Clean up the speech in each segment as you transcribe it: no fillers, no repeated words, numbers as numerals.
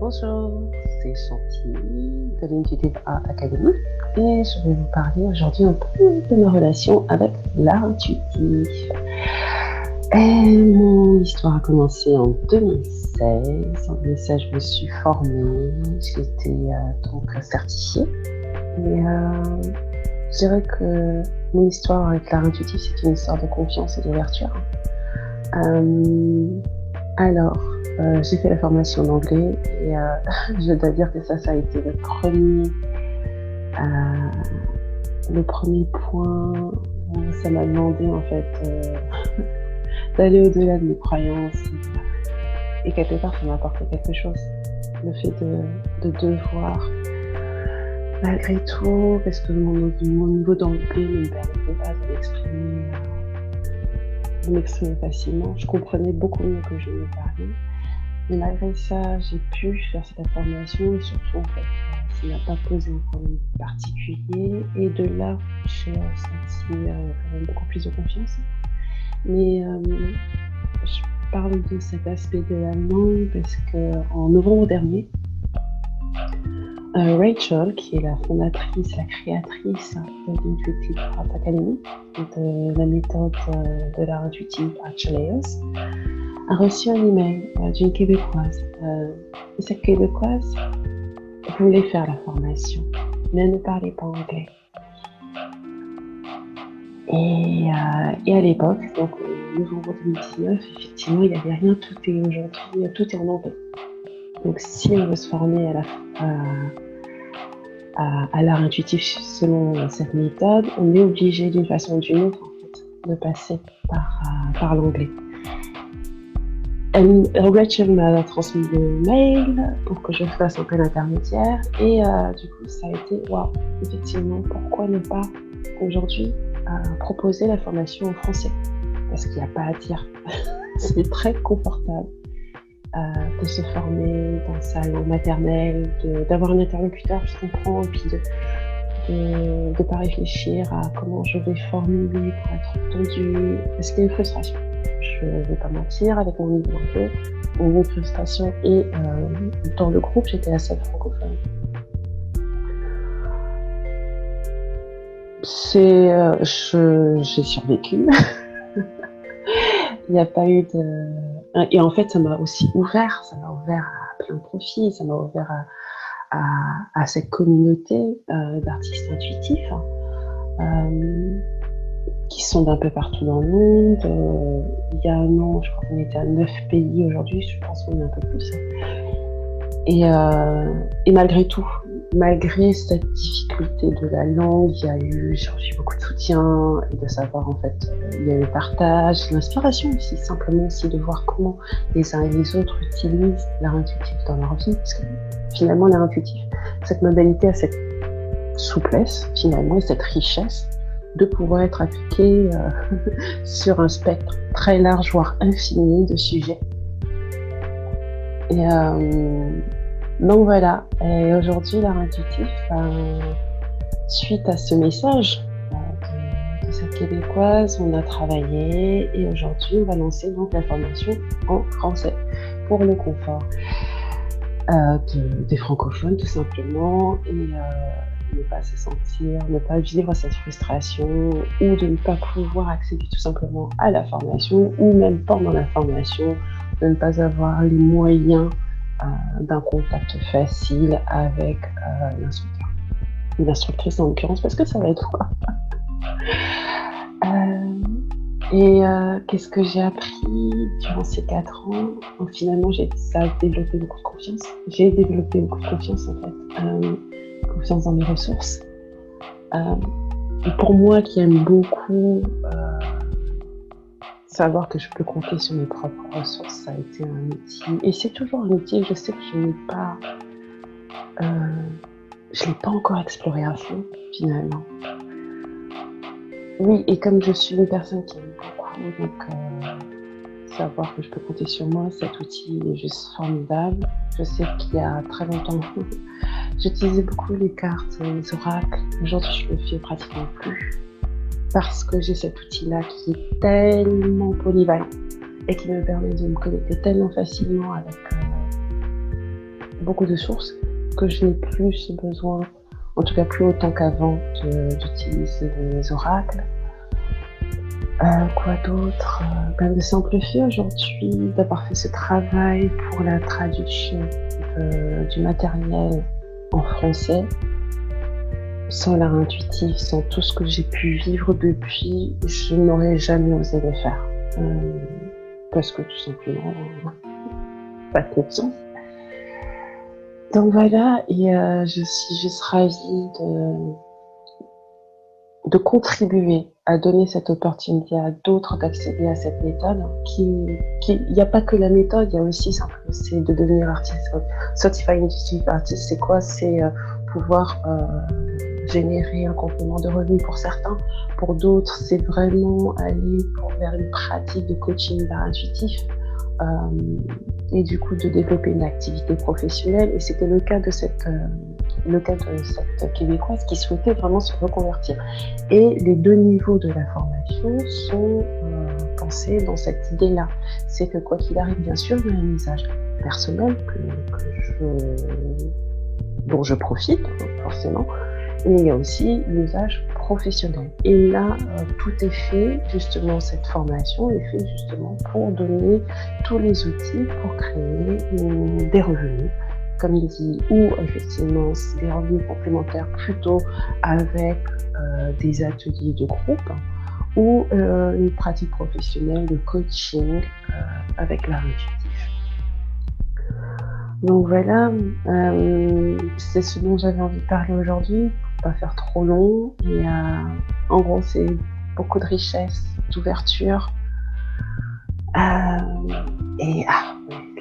Bonjour, c'est Chantilly de l'Intuitive Art Academy et je vais vous parler aujourd'hui un peu de ma relation avec l'art intuitif. Mon histoire a commencé en 2016. En 2016, je me suis formée, j'étais donc certifiée. Et je dirais que mon histoire avec l'art intuitif, c'est une histoire de confiance et d'ouverture. J'ai fait la formation d'anglais et je dois dire que ça a été le premier point où ça m'a demandé en fait d'aller au-delà de mes croyances et quelque part ça m'a apporté quelque chose. Le fait de devoir, malgré tout, parce que mon niveau d'anglais ne me permettait pas de m'exprimer facilement, je comprenais beaucoup mieux que je ne parlais. Mais malgré ça, j'ai pu faire cette formation et surtout, en fait, ça n'a pas posé un problème particulier. Et de là, j'ai senti quand même beaucoup plus de confiance. Mais je parle de cet aspect de la langue parce qu'en novembre dernier, Rachel, qui est la fondatrice, la créatrice de l'Intuitive Art Academy, de la méthode de l'art intuitif Archelaeus, a reçu un email d'une Québécoise. Et cette Québécoise voulait faire la formation, mais elle ne parlait pas anglais. Et à l'époque, donc en novembre 2019, effectivement, il n'y avait rien, tout est en anglais. Donc si on veut se former à l'art intuitif selon cette méthode, on est obligé d'une façon ou d'une autre en fait, de passer par l'anglais. Rachel m'a transmis le mail pour que je fasse un peu l'intermédiaire et du coup ça a été effectivement, pourquoi ne pas aujourd'hui proposer la formation en français, parce qu'il n'y a pas à dire. C'est très confortable de se former dans sa langue maternelle, d'avoir un interlocuteur qui comprend et puis de pas réfléchir à comment je vais formuler pour être entendu, parce qu'il y a une frustration. Je ne vais pas mentir, avec mon niveau d'anglais, une frustration et dans le groupe, j'étais la seule francophone. J'ai survécu. Il n'y a pas eu de... Et en fait, ça m'a aussi ouvert à plein de profils, ça m'a ouvert à cette communauté d'artistes intuitifs qui sont d'un peu partout dans le monde. Il y a un an, je crois qu'on était à 9 pays aujourd'hui, je pense qu'on est un peu plus. Et malgré tout, malgré cette difficulté de la langue, j'ai reçu beaucoup de soutien et de savoir en fait, il y a eu le partage, l'inspiration aussi, simplement aussi de voir comment les uns et les autres utilisent l'art intuitif dans leur vie, parce que finalement l'art intuitif, cette modalité a cette souplesse finalement et cette richesse de pouvoir être appliqué sur un spectre très large, voire infini de sujets. Et donc voilà, et aujourd'hui l'art intuitif, suite à ce message de cette Québécoise, on a travaillé et aujourd'hui on va lancer donc la formation en français pour le confort des francophones tout simplement et ne pas se sentir, ne pas vivre cette frustration ou de ne pas pouvoir accéder tout simplement à la formation ou même pendant la formation de ne pas avoir les moyens d'un contact facile avec l'instructeur ou l'instructrice en l'occurrence, parce que ça va être quoi. Qu'est-ce que j'ai appris durant ces 4 ans? Donc, finalement, ça a développé beaucoup de confiance. J'ai développé beaucoup de confiance en fait, confiance dans mes ressources. Et pour moi qui aime beaucoup savoir que je peux compter sur mes propres ressources, ça a été un outil. Et c'est toujours un outil que je sais que je n'ai pas... je ne l'ai pas encore exploré à fond, finalement. Oui, et comme je suis une personne qui aime beaucoup, donc savoir que je peux compter sur moi, cet outil est juste formidable. Je sais qu'il y a très longtemps, j'utilisais beaucoup les cartes, les oracles. Aujourd'hui, je le fais pratiquement plus. Parce que j'ai cet outil-là qui est tellement polyvalent et qui me permet de me connecter tellement facilement avec beaucoup de sources, que je n'ai plus ce besoin, en tout cas plus autant qu'avant, d'utiliser les oracles. Quoi d'autre? De simplifier aujourd'hui, d'avoir fait ce travail pour la traduction du matériel en français. Sans l'art intuitif, sans tout ce que j'ai pu vivre depuis, je n'aurais jamais osé le faire. Parce que tout simplement, pas de confiance. Donc voilà, et je suis juste ravie de contribuer à donner cette opportunité à d'autres d'accéder à cette méthode. Il n'y a pas que la méthode, il y a aussi c'est de devenir artiste. Certified Intuitive Artist, c'est quoi? C'est pouvoir générer un complément de revenu pour certains. Pour d'autres, c'est vraiment aller vers une pratique de coaching d'art intuitif. Et du coup de développer une activité professionnelle, et c'était le cas de cette Québécoise qui souhaitait vraiment se reconvertir. Et les deux niveaux de la formation sont pensés dans cette idée-là. C'est que quoi qu'il arrive, bien sûr, il y a un usage personnel dont je profite forcément, mais il y a aussi l'usage professionnel. Et là, tout est fait, justement, cette formation est faite justement pour donner tous les outils pour créer des revenus, comme dit, ou effectivement des revenus complémentaires plutôt avec des ateliers de groupe, ou une pratique professionnelle de coaching avec l'art intuitif. Donc voilà, c'est ce dont j'avais envie de parler aujourd'hui, pour pas faire trop long. Et en gros, c'est beaucoup de richesse, d'ouverture. Et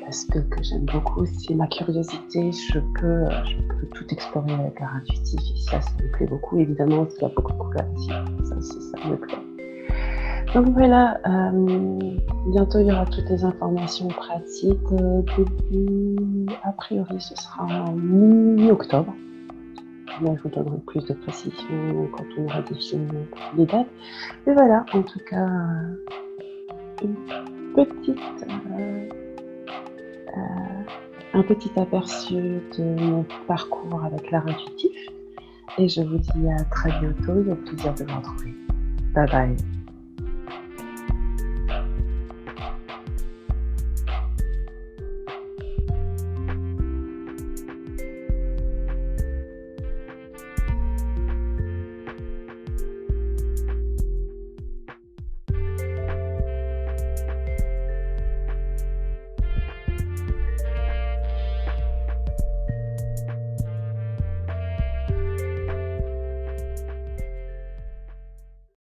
l'aspect que j'aime beaucoup, c'est ma curiosité. Je peux tout explorer avec l'art intuitif, et ça me plaît beaucoup. Évidemment, il y a beaucoup de couleurs ici, ça me plaît. Donc voilà, bientôt il y aura toutes les informations pratiques. A priori, ce sera en mi-octobre. Là, je vous donnerai plus de précision quand on aura défini les dates. Mais voilà, en tout cas, un petit aperçu de mon parcours avec l'art intuitif. Et je vous dis à très bientôt, et au plaisir de vous retrouver. Bye bye.